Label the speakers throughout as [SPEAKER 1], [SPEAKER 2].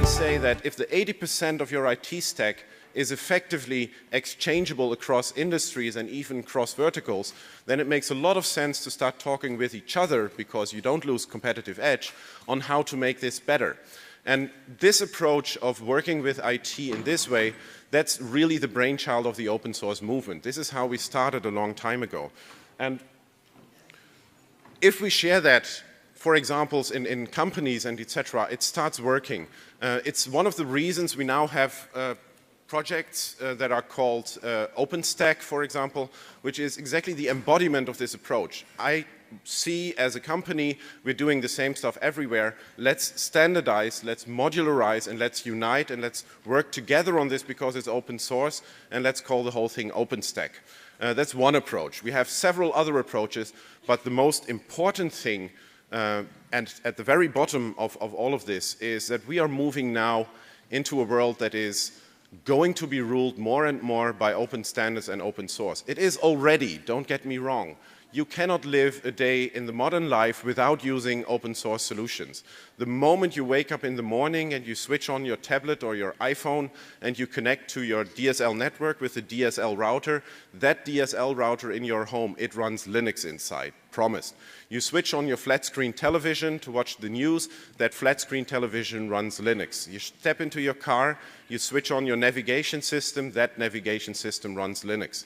[SPEAKER 1] can say that if the 80% of your IT stack is effectively exchangeable across industries and even cross verticals, then it makes a lot of sense to start talking with each other, because you don't lose competitive edge, on how to make this better. And this approach of working with IT in this way, that's really the brainchild of the open source movement. This is how we started a long time ago. And if we share that, for examples in companies and etc., it starts working. It's one of the reasons we now have projects that are called OpenStack, for example, which is exactly the embodiment of this approach. I see as a company, we're doing the same stuff everywhere. Let's standardize, let's modularize, and let's unite, and let's work together on this because it's open source, and let's call the whole thing OpenStack. That's one approach. We have several other approaches, but the most important thing, and at the very bottom of all of this, is that we are moving now into a world that is going to be ruled more and more by open standards and open source. It is already, don't get me wrong. You cannot live a day in the modern life without using open source solutions. The moment you wake up in the morning and you switch on your tablet or your iPhone and you connect to your DSL network with a DSL router, that DSL router in your home, it runs Linux inside, promised. You switch on your flat screen television to watch the news, that flat screen television runs Linux. You step into your car, you switch on your navigation system, that navigation system runs Linux.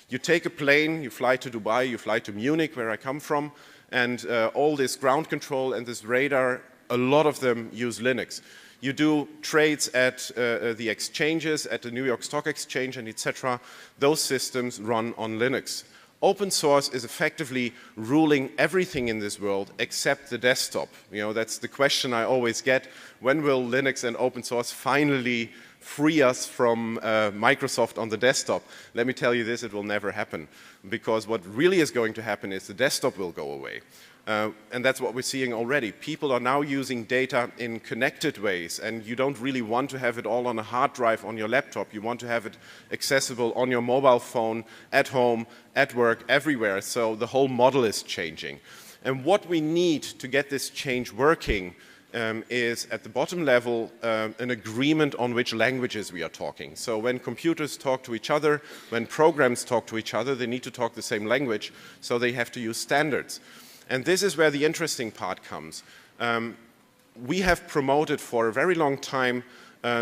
[SPEAKER 1] You take a plane, you fly to Dubai, you fly to Munich, where I come from, and all this ground control and this radar, a lot of them use Linux. You do trades at the exchanges, at the New York Stock Exchange, and etc. Those systems run on Linux. Open source is effectively ruling everything in this world except the desktop. You know, that's the question I always get. When will Linux and open source finally free us from Microsoft on the desktop? Let me tell you this, it will never happen. Because what really is going to happen is the desktop will go away. And that's what we're seeing already. People are now using data in connected ways, and you don't really want to have it all on a hard drive on your laptop. You want to have it accessible on your mobile phone, at home, at work, everywhere. So the whole model is changing. And what we need to get this change working is at the bottom level an agreement on which languages we are talking. So when computers talk to each other, when programs talk to each other, they need to talk the same language, so they have to use standards. And this is where the interesting part comes. We have promoted for a very long time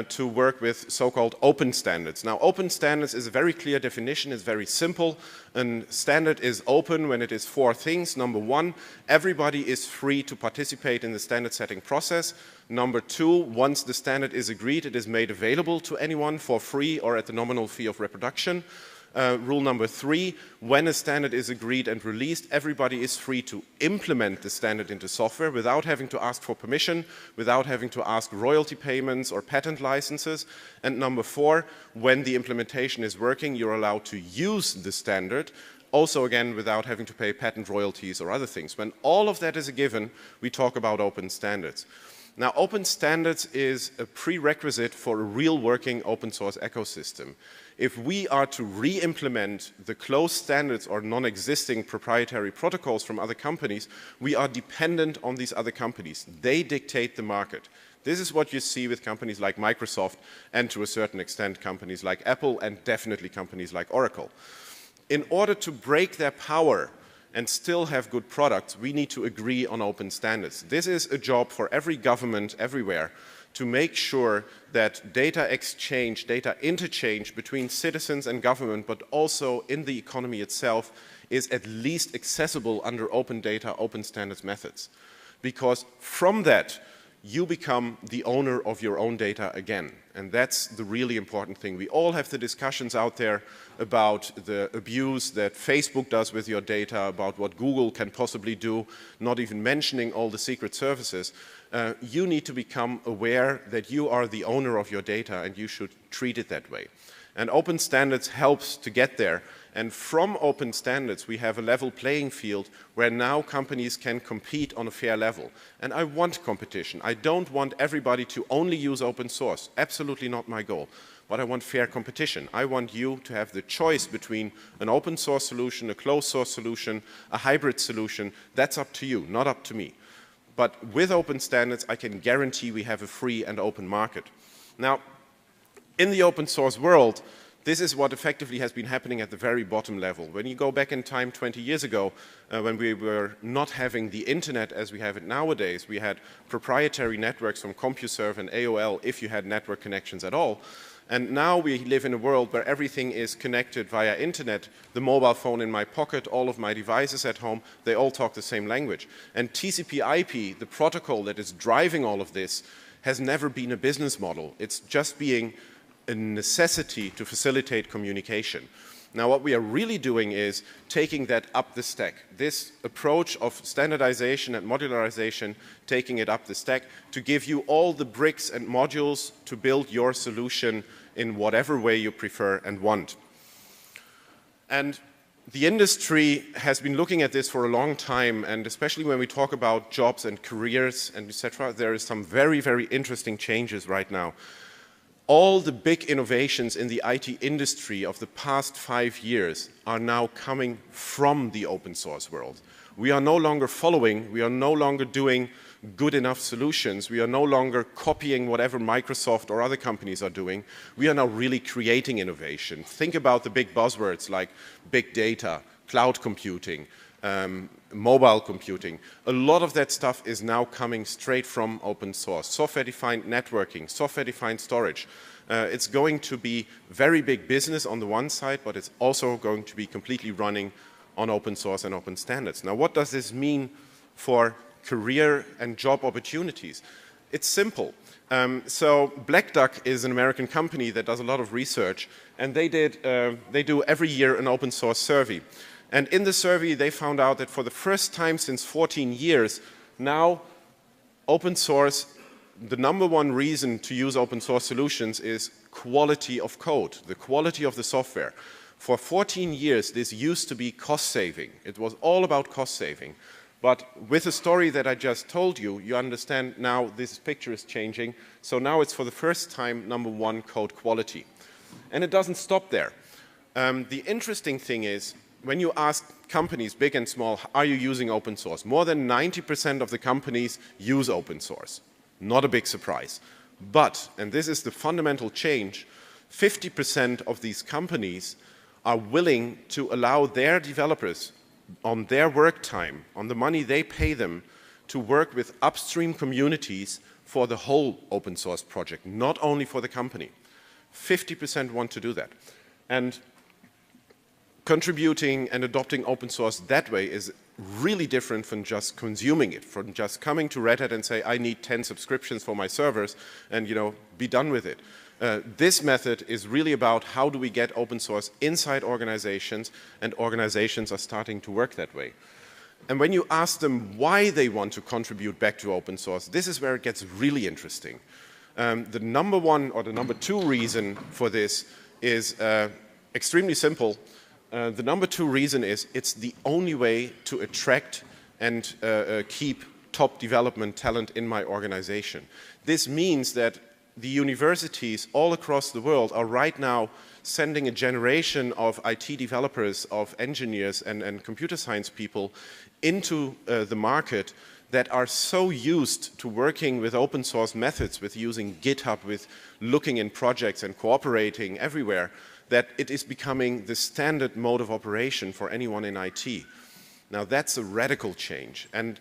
[SPEAKER 1] to work with so-called open standards. Now, open standards is a very clear definition, it's very simple. A standard is open when it is four things. Number one, everybody is free to participate in the standard setting process. Number two, once the standard is agreed, it is made available to anyone for free or at the nominal fee of reproduction. Rule number three, when a standard is agreed and released, everybody is free to implement the standard into software without having to ask for permission, without having to ask royalty payments or patent licenses. And number four, when the implementation is working, you're allowed to use the standard, also again without having to pay patent royalties or other things. When all of that is a given, we talk about open standards. Now, open standards is a prerequisite for a real working open source ecosystem. If we are to re-implement the closed standards or non-existing proprietary protocols from other companies, we are dependent on these other companies. They dictate the market. This is what you see with companies like Microsoft and to a certain extent companies like Apple and definitely companies like Oracle. In order to break their power and still have good products, we need to agree on open standards. This is a job for every government everywhere to make sure that data exchange, data interchange between citizens and government, but also in the economy itself, is at least accessible under open data, open standards methods. Because from that, you become the owner of your own data again. And that's the really important thing. We all have the discussions out there about the abuse that Facebook does with your data, about what Google can possibly do, not even mentioning all the secret services. You need to become aware that you are the owner of your data and you should treat it that way. And open standards helps to get there. And from open standards, we have a level playing field where now companies can compete on a fair level. And I want competition. I don't want everybody to only use open source. Absolutely not my goal. But I want fair competition. I want you to have the choice between an open source solution, a closed source solution, a hybrid solution. That's up to you, not up to me. But with open standards, I can guarantee we have a free and open market. Now, in the open source world, this is what effectively has been happening at the very bottom level. When you go back in time 20 years ago, when we were not having the internet as we have it nowadays, we had proprietary networks from CompuServe and AOL if you had network connections at all. And now we live in a world where everything is connected via internet. The mobile phone in my pocket, all of my devices at home, they all talk the same language. And TCP/IP, the protocol that is driving all of this, has never been a business model. It's just being a necessity to facilitate communication. Now what we are really doing is taking that up the stack. This approach of standardization and modularization, taking it up the stack to give you all the bricks and modules to build your solution in whatever way you prefer and want. And the industry has been looking at this for a long time, and especially when we talk about jobs and careers and etc., there is some very, very interesting changes right now. All the big innovations in the IT industry of the past 5 years are now coming from the open source world. We are no longer following, we are no longer doing good enough solutions, we are no longer copying whatever Microsoft or other companies are doing. We are now really creating innovation. Think about the big buzzwords like big data, cloud computing, mobile computing. A lot of that stuff is now coming straight from open source. Software-defined networking, software-defined storage. It's going to be very big business on the one side, but it's also going to be completely running on open source and open standards. Now, what does this mean for career and job opportunities? It's simple. So Black Duck is an American company that does a lot of research, and they do every year an open source survey. And in the survey, they found out that for the first time since 14 years, now open source, the #1 reason to use open source solutions is quality of code, the quality of the software. For 14 years, this used to be cost saving. It was all about cost saving. But with the story that I just told you, you understand now this picture is changing. So now it's for the first time #1 code quality. And it doesn't stop there. The interesting thing is, when you ask companies, big and small, are you using open source? More than 90% of the companies use open source. Not a big surprise. But, and this is the fundamental change, 50% of these companies are willing to allow their developers on their work time, on the money they pay them, to work with upstream communities for the whole open source project, not only for the company. 50% want to do that. And contributing and adopting open source that way is really different from just consuming it, from just coming to Red Hat and say, I need 10 subscriptions for my servers and, be done with it. This method is really about how do we get open source inside organizations, and organizations are starting to work that way. And when you ask them why they want to contribute back to open source, this is where it gets really interesting. The #1 or the #2 reason for this is extremely simple. The #2 reason is it's the only way to attract and keep top development talent in my organization. This means that the universities all across the world are right now sending a generation of IT developers, of engineers and computer science people into the market that are so used to working with open source methods, with using GitHub, with looking in projects and cooperating everywhere, that it is becoming the standard mode of operation for anyone in IT. Now that's a radical change, and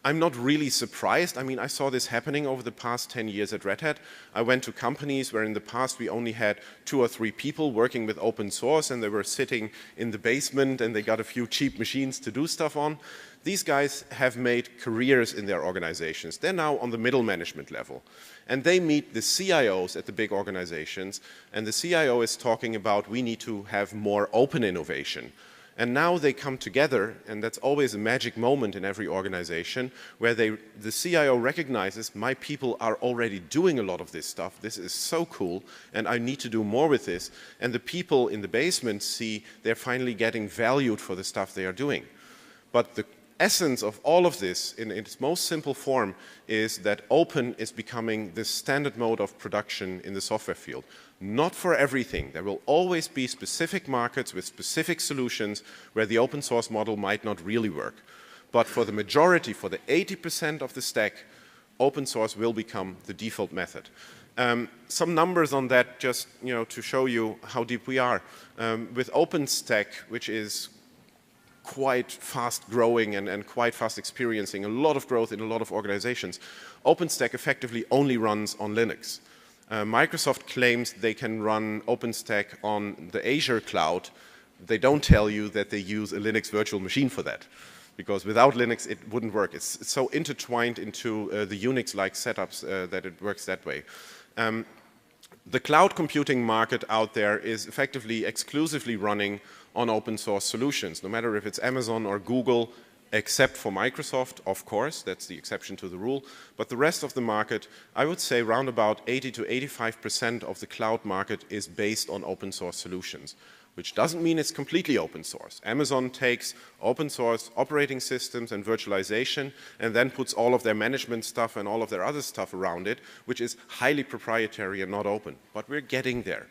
[SPEAKER 1] I'm not really surprised. I mean, I saw this happening over the past 10 years at Red Hat. I went to companies where in the past we only had 2 or 3 people working with open source, and they were sitting in the basement and they got a few cheap machines to do stuff on. These guys have made careers in their organizations. They're now on the middle management level. And they meet the CIOs at the big organizations, and the CIO is talking about we need to have more open innovation. And now they come together, and that's always a magic moment in every organization, where the CIO recognizes my people are already doing a lot of this stuff. This is so cool, and I need to do more with this. And the people in the basement see they're finally getting valued for the stuff they are doing. But the essence of all of this, in its most simple form, is that open is becoming the standard mode of production in the software field. Not for everything. There will always be specific markets with specific solutions where the open source model might not really work. But for the majority, for the 80% of the stack, open source will become the default method. Some numbers on that, just to show you how deep we are. With OpenStack, which is quite fast growing and quite fast experiencing a lot of growth in a lot of organizations, OpenStack effectively only runs on Linux. Microsoft claims they can run OpenStack on the Azure cloud. They don't tell you that they use a Linux virtual machine for that, because without Linux it wouldn't work. It's so intertwined into the Unix-like setups that it works that way. The cloud computing market out there is effectively exclusively running on open source solutions, no matter if it's Amazon or Google, except for Microsoft, of course, that's the exception to the rule. But the rest of the market, I would say around about 80 to 85% of the cloud market is based on open source solutions, which doesn't mean it's completely open source. Amazon takes open source operating systems and virtualization and then puts all of their management stuff and all of their other stuff around it, which is highly proprietary and not open. But we're getting there.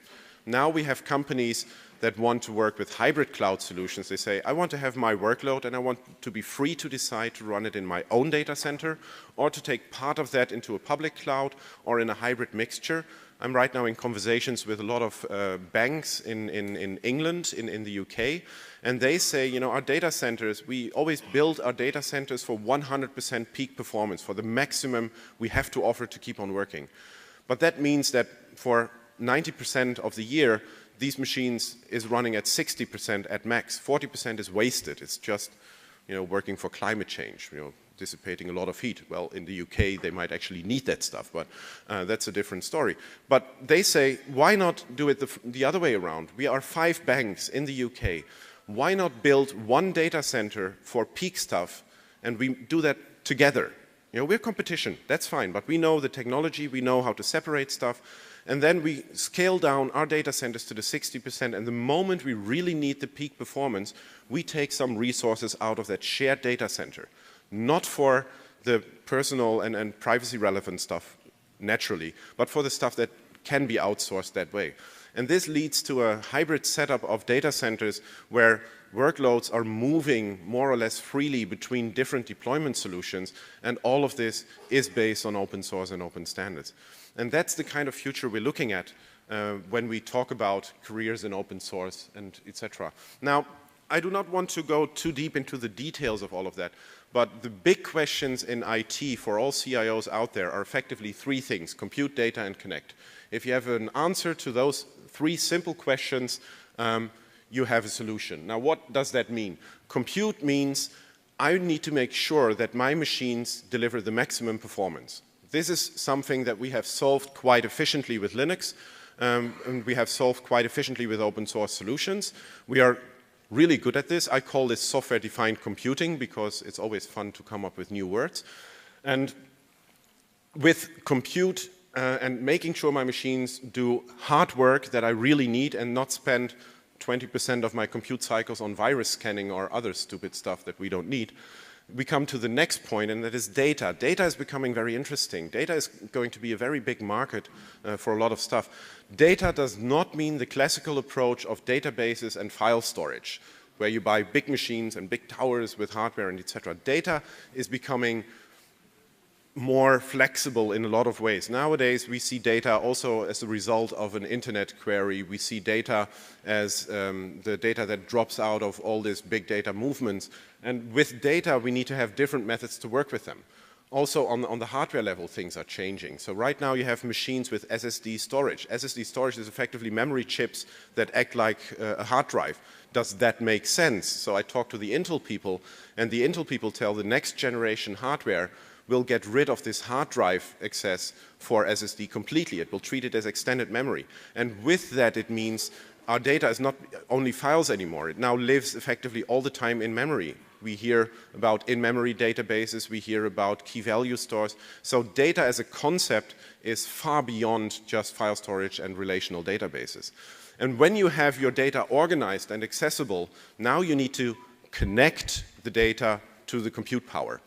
[SPEAKER 1] Now we have companies that want to work with hybrid cloud solutions. They say, I want to have my workload and I want to be free to decide to run it in my own data center or to take part of that into a public cloud or in a hybrid mixture. I'm right now in conversations with a lot of banks in England, in the UK, and they say, our data centers, we always build our data centers for 100% peak performance, for the maximum we have to offer to keep on working. But that means that for 90% of the year, these machines is running at 60% at max. 40% is wasted. It's just, working for climate change, dissipating a lot of heat. Well, in the UK, they might actually need that stuff, but that's a different story. But they say, why not do it the other way around? We are 5 banks in the UK. Why not build one data center for peak stuff, and we do that together? We're competition, that's fine, but we know the technology, we know how to separate stuff, and then we scale down our data centers to the 60%, and the moment we really need the peak performance, we take some resources out of that shared data center. Not for the personal and privacy relevant stuff, naturally, but for the stuff that can be outsourced that way. And this leads to a hybrid setup of data centers where workloads are moving more or less freely between different deployment solutions, and all of this is based on open source and open standards. And that's the kind of future we're looking at when we talk about careers in open source and etc. Now, I do not want to go too deep into the details of all of that, but the big questions in IT for all CIOs out there are effectively 3 things: compute, data, and connect. If you have an answer to those 3 simple questions, you have a solution. Now, what does that mean? Compute means I need to make sure that my machines deliver the maximum performance. This is something that we have solved quite efficiently with Linux, and we have solved quite efficiently with open source solutions. We are really good at this. I call this software-defined computing because it's always fun to come up with new words. And with compute and making sure my machines do hard work that I really need and not spend 20% of my compute cycles on virus scanning or other stupid stuff that we don't need, we come to the next point, and that is data. Data is becoming very interesting. Data is going to be a very big market for a lot of stuff. Data does not mean the classical approach of databases and file storage, where you buy big machines and big towers with hardware and etc. Data is becoming more flexible in a lot of ways. Nowadays, we see data also as a result of an internet query. We see data as the data that drops out of all these big data movements. And with data, we need to have different methods to work with them. Also, on the hardware level, things are changing. So right now, you have machines with SSD storage. SSD storage is effectively memory chips that act like a hard drive. Does that make sense? So I talked to the Intel people, and the Intel people tell the next generation hardware will get rid of this hard drive access for SSD completely. It will treat it as extended memory. And with that, it means our data is not only files anymore. It now lives effectively all the time in memory. We hear about in-memory databases. We hear about key value stores. So data as a concept is far beyond just file storage and relational databases. And when you have your data organized and accessible, now you need to connect the data to the compute power.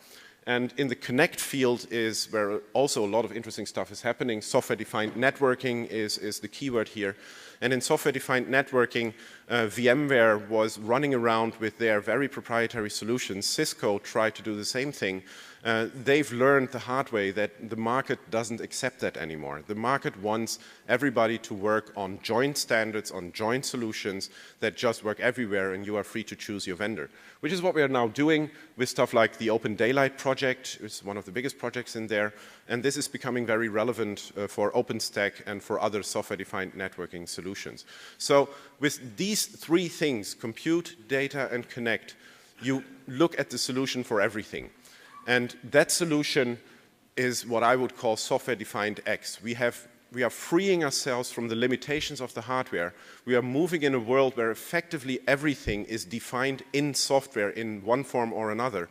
[SPEAKER 1] And in the connect field is where also a lot of interesting stuff is happening. Software-defined networking is the keyword here. And in software-defined networking, VMware was running around with their very proprietary solutions. Cisco tried to do the same thing. They've learned the hard way that the market doesn't accept that anymore. The market wants everybody to work on joint standards, on joint solutions that just work everywhere, and you are free to choose your vendor, which is what we are now doing with stuff like the Open Daylight project. It's one of the biggest projects in there, and this is becoming very relevant for OpenStack and for other software-defined networking solutions. So with these three things, compute, data, and connect, you look at the solution for everything. And that solution is what I would call software-defined X. We are freeing ourselves from the limitations of the hardware. We are moving in a world where effectively everything is defined in software in one form or another.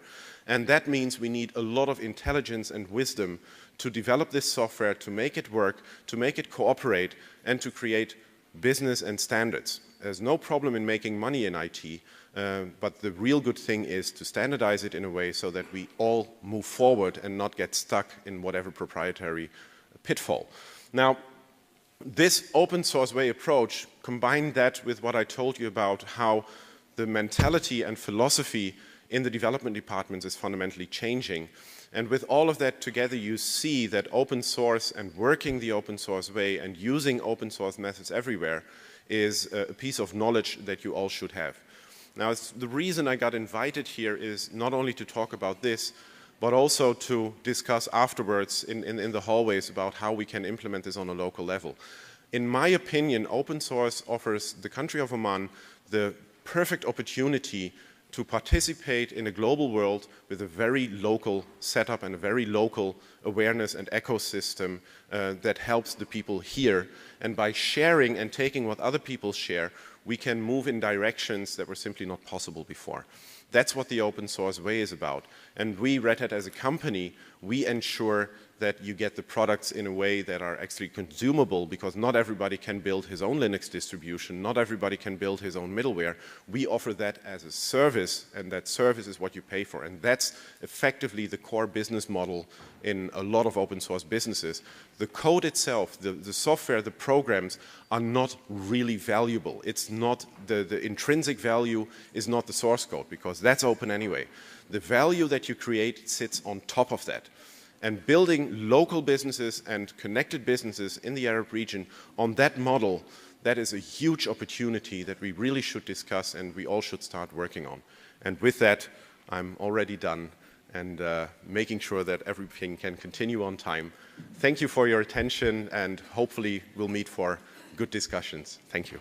[SPEAKER 1] And that means we need a lot of intelligence and wisdom to develop this software, to make it work, to make it cooperate, and to create business and standards. There's no problem in making money in IT. But the real good thing is to standardize it in a way so that we all move forward and not get stuck in whatever proprietary pitfall. Now, this open source way approach, combine that with what I told you about how the mentality and philosophy in the development departments is fundamentally changing. And with all of that together, you see that open source and working the open source way and using open source methods everywhere is a piece of knowledge that you all should have. Now, the reason I got invited here is not only to talk about this, but also to discuss afterwards in the hallways about how we can implement this on a local level. In my opinion, open source offers the country of Oman the perfect opportunity to participate in a global world with a very local setup and a very local awareness and ecosystem that helps the people here. And by sharing and taking what other people share, we can move in directions that were simply not possible before. That's what the open source way is about. And we, Red Hat as a company, we ensure that you get the products in a way that are actually consumable, because not everybody can build his own Linux distribution, not everybody can build his own middleware. We offer that as a service, and that service is what you pay for. And that's effectively the core business model in a lot of open source businesses. The code itself, the software, the programs are not really valuable. It's not, the intrinsic value is not the source code, because that's open anyway. The value that you create sits on top of that. And building local businesses and connected businesses in the Arab region on that model, that is a huge opportunity that we really should discuss and we all should start working on. And with that, I'm already done and making sure that everything can continue on time. Thank you for your attention, and hopefully we'll meet for good discussions. Thank you.